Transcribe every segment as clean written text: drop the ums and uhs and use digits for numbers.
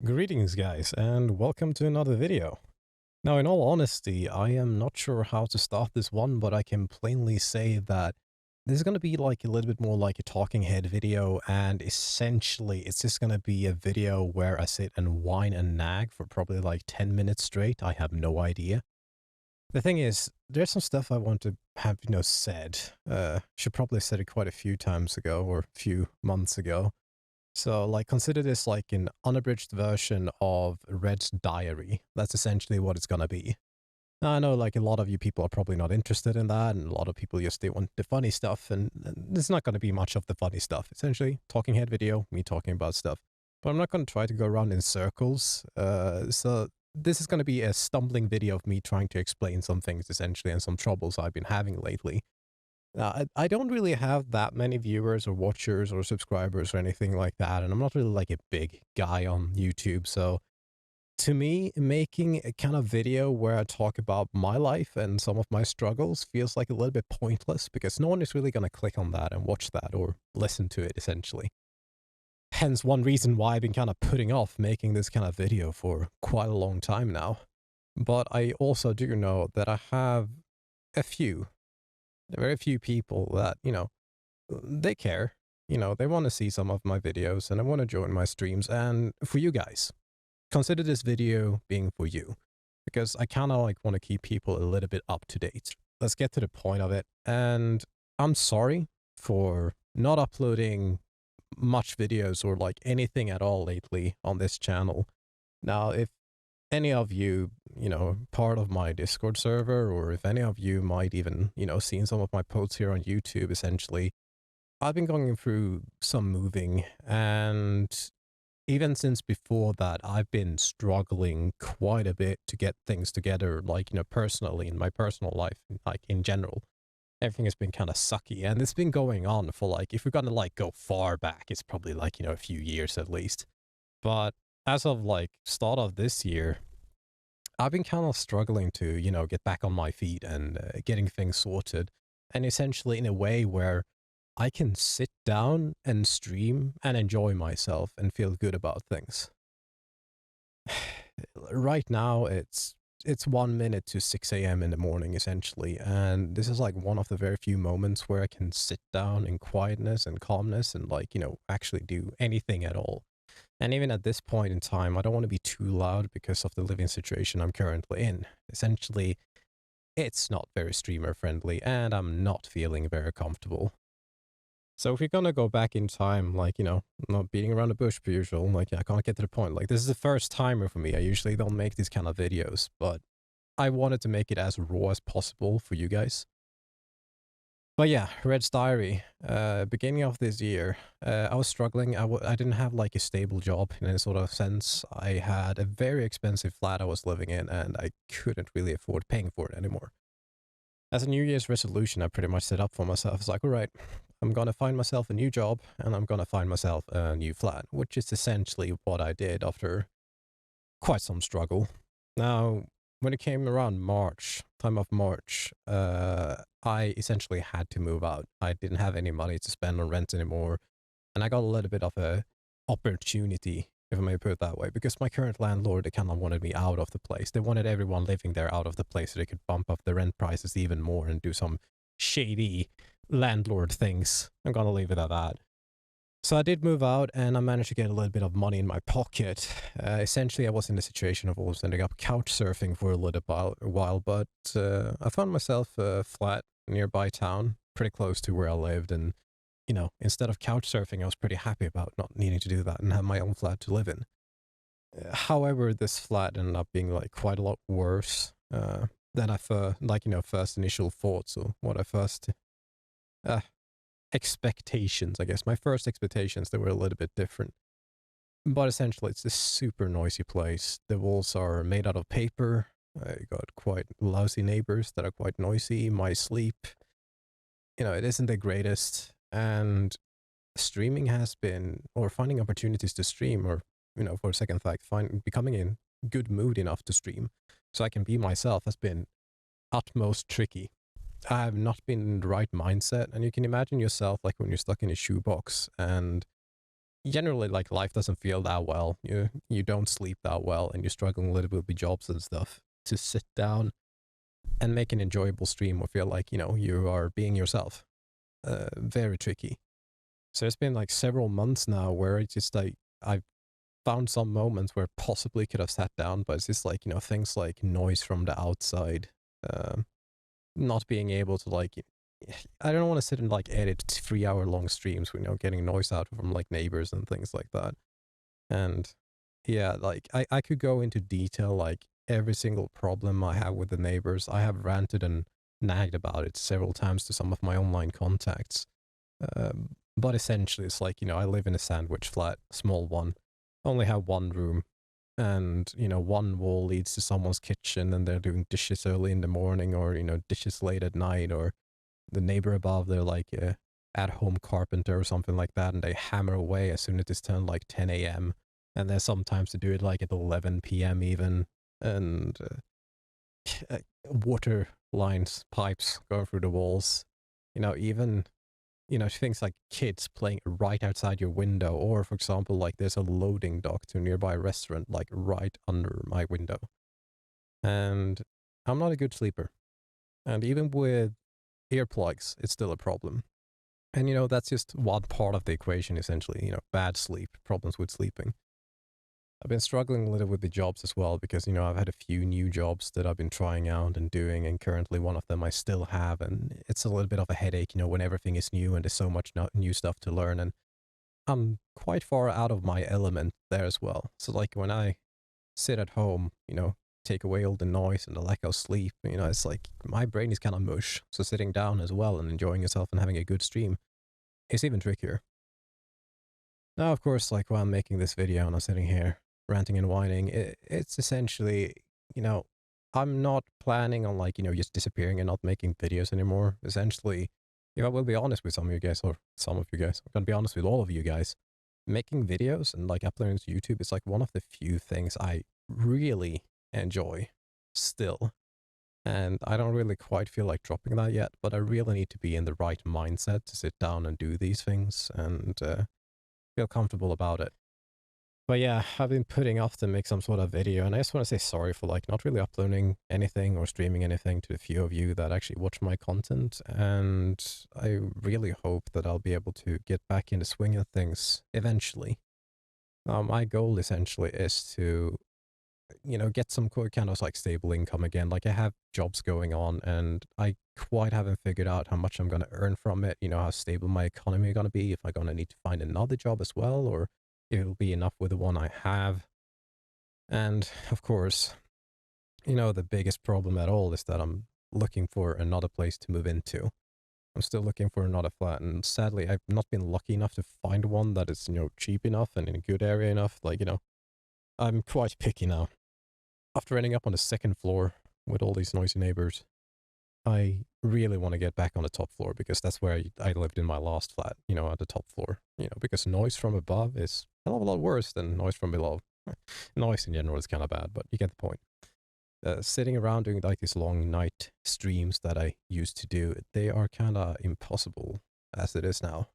Greetings guys, and welcome to another video. Now in all honesty, I am not sure how to start this one, but I can plainly say that this is going to be like a little bit more like a talking head video, and essentially it's just going to be a video where I sit and whine and nag for probably like 10 minutes straight. I have no idea. The thing is, there's some stuff I want to have, said. Should probably have said it quite a few times ago or a few months ago. So, like, consider this like an unabridged version of Red's diary. That's essentially what it's gonna be. Now, I know, like, a lot of you people are probably not interested in that, and a lot of people just they want the funny stuff, and there's not gonna be much of the funny stuff. Essentially, talking head video, me talking about stuff. But I'm not gonna try to go around in circles. So this is gonna be a stumbling video of me trying to explain some things, essentially, and some troubles I've been having lately. I don't really have that many viewers or watchers or subscribers or anything like that, and I'm not really like a big guy on YouTube, so to me, making a kind of video where I talk about my life and some of my struggles feels like a little bit pointless because no one is really going to click on that and watch that or listen to it, essentially. Hence one reason why I've been kind of putting off making this kind of video for quite a long time now. But I also do know that I have a few very few people that, they care. They want to see some of my videos and they want to join my streams. And for you guys, consider this video being for you because I kind of like want to keep people a little bit up to date. Let's get to the point of it. And I'm sorry for not uploading much videos or like anything at all lately on this channel. Now, if any of you, part of my Discord server, or if any of you might even, seen some of my posts here on YouTube, essentially, I've been going through some moving, and even since before that, I've been struggling quite a bit to get things together, like, personally, in my personal life, like, in general. Everything has been kind of sucky, and it's been going on for, like, if we're gonna, like, go far back, it's probably, like, a few years at least. But as of, like, start of this year, I've been kind of struggling to, get back on my feet and getting things sorted. And essentially in a way where I can sit down and stream and enjoy myself and feel good about things. Right now, it's 1 minute to 6 a.m. in the morning, essentially. And this is like one of the very few moments where I can sit down in quietness and calmness and like, actually do anything at all. And even at this point in time, I don't want to be too loud because of the living situation I'm currently in. Essentially, it's not very streamer friendly and I'm not feeling very comfortable. So if you're gonna go back in time, like, not beating around the bush per usual, like, I can't get to the point. Like, this is the first timer for me. I usually don't make these kind of videos, but I wanted to make it as raw as possible for you guys. But yeah, Red's Diary. Beginning of this year, I was struggling. I didn't have like a stable job in any sort of sense. I had a very expensive flat I was living in, and I couldn't really afford paying for it anymore. As a New Year's resolution, I pretty much set up for myself. I was like, all right, I'm gonna find myself a new job, and I'm gonna find myself a new flat, which is essentially what I did after quite some struggle. Now, when it came around March, time of March, I essentially had to move out. I didn't have any money to spend on rent anymore, and I got a little bit of a opportunity, if I may put it that way, because my current landlord, they kind of wanted me out of the place. They wanted everyone living there out of the place so they could bump up the rent prices even more and do some shady landlord things. I'm gonna leave it at that. So I did move out and I managed to get a little bit of money in my pocket. Essentially, I was in the situation of almost ending up couch surfing for a little while, but I found myself a flat nearby town, pretty close to where I lived. And, instead of couch surfing, I was pretty happy about not needing to do that and have my own flat to live in. However, this flat ended up being like quite a lot worse than first initial thoughts or what I first uh, expectations, I guess. My first expectations, they were a little bit different. But essentially, it's this super noisy place. The walls are made out of paper. I got quite lousy neighbors that are quite noisy. My sleep, it isn't the greatest. And streaming has been, or finding opportunities to stream, or, for a second fact, becoming in good mood enough to stream so I can be myself has been utmost tricky. I have not been in the right mindset, and you can imagine yourself like when you're stuck in a shoebox and generally, like, life doesn't feel that well. You don't sleep that well, and you're struggling a little bit with jobs and stuff. To sit down and make an enjoyable stream or feel like, you are being yourself. Very tricky. So it's been like several months now where it's just like I've found some moments where possibly could have sat down, but it's just like, things like noise from the outside, um, not being able to like, I don't want to sit and like edit 3 hour long streams, getting noise out from like neighbors and things like that. And yeah, like I could go into detail, like every single problem I have with the neighbors. I have ranted and nagged about it several times to some of my online contacts. But essentially, it's like, I live in a sandwich flat, small one, only have one room, and, one wall leads to someone's kitchen and they're doing dishes early in the morning or, dishes late at night, or the neighbor above, they're like a at-home carpenter or something like that, and they hammer away as soon as it's turned like 10 a.m. And there's sometimes to do it like at 11 p.m. even, and water lines, pipes going through the walls, even things like kids playing right outside your window, or for example, like there's a loading dock to a nearby restaurant, like right under my window. And I'm not a good sleeper. And even with earplugs, it's still a problem. And, that's just one part of the equation, essentially, bad sleep, problems with sleeping. I've been struggling a little with the jobs as well because, I've had a few new jobs that I've been trying out and doing, and currently one of them I still have, and it's a little bit of a headache, when everything is new and there's so much new stuff to learn, and I'm quite far out of my element there as well. So, like, when I sit at home, take away all the noise and the lack of sleep, it's like my brain is kind of mush. So sitting down as well and enjoying yourself and having a good stream is even trickier. Now, of course, like while I'm making this video and I'm sitting here ranting and whining, it's essentially, you know, I'm not planning on like, just disappearing and not making videos anymore. Essentially, if I will be honest with some of you guys, or some of you guys, I'm going to be honest with all of you guys, making videos and like uploading to YouTube is like one of the few things I really enjoy still. And I don't really quite feel like dropping that yet, but I really need to be in the right mindset to sit down and do these things and feel comfortable about it. But yeah, I've been putting off to make some sort of video, and I just want to say sorry for like not really uploading anything or streaming anything to the few of you that actually watch my content, and I really hope that I'll be able to get back in the swing of things eventually. My goal essentially is to, get some kind of like stable income again. Like I have jobs going on and I quite haven't figured out how much I'm going to earn from it, how stable my economy is going to be, if I'm going to need to find another job as well, or if it'll be enough with the one I have. And of course, the biggest problem at all is that I'm looking for another place to move into. I'm still looking for another flat, and sadly, I've not been lucky enough to find one that is, cheap enough and in a good area enough. Like, I'm quite picky now. After ending up on the second floor with all these noisy neighbors, I really want to get back on the top floor because that's where I lived in my last flat, at the top floor, because noise from above is a hell of a lot worse than noise from below. Noise in general is kind of bad, but you get the point. Sitting around doing like these long night streams that I used to do, they are kind of impossible as it is now.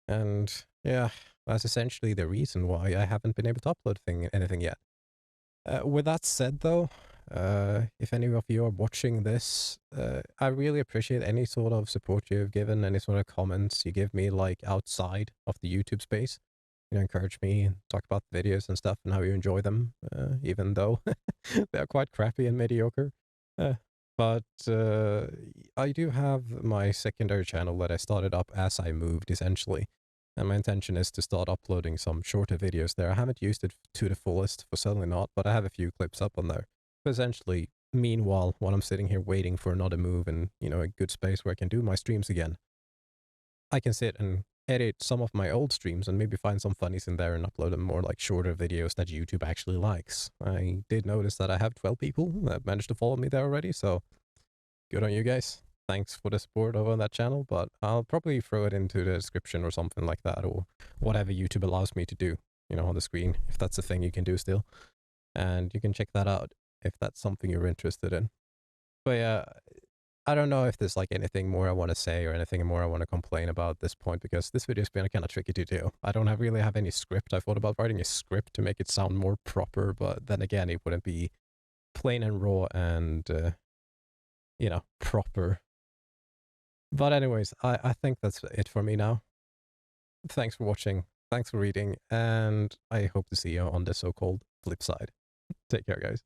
And yeah, that's essentially the reason why I haven't been able to upload anything yet. With that said, though, if any of you are watching this, I really appreciate any sort of support you've given, any sort of comments you give me, like outside of the YouTube space. Encourage me and talk about the videos and stuff and how you enjoy them, even though they're quite crappy and mediocre. But I do have my secondary channel that I started up as I moved, essentially. And my intention is to start uploading some shorter videos there. I haven't used it to the fullest, for certainly not, but I have a few clips up on there. But essentially, meanwhile, while I'm sitting here waiting for another move and, a good space where I can do my streams again, I can sit and edit some of my old streams and maybe find some funnies in there and upload them more like shorter videos that YouTube actually likes. I did notice that I have 12 people that managed to follow me there already, so good on you guys. Thanks for the support over on that channel, but I'll probably throw it into the description or something like that, or whatever YouTube allows me to do, on the screen, if that's a thing you can do still. And you can check that out if that's something you're interested in. But yeah, I don't know if there's like anything more I want to say or anything more I want to complain about at this point, because this video's been kind of tricky to do. I don't really have any script. I thought about writing a script to make it sound more proper, but then again, it wouldn't be plain and raw and, proper. But anyways, I think that's it for me now. Thanks for watching. Thanks for reading. And I hope to see you on the so-called flip side. Take care, guys.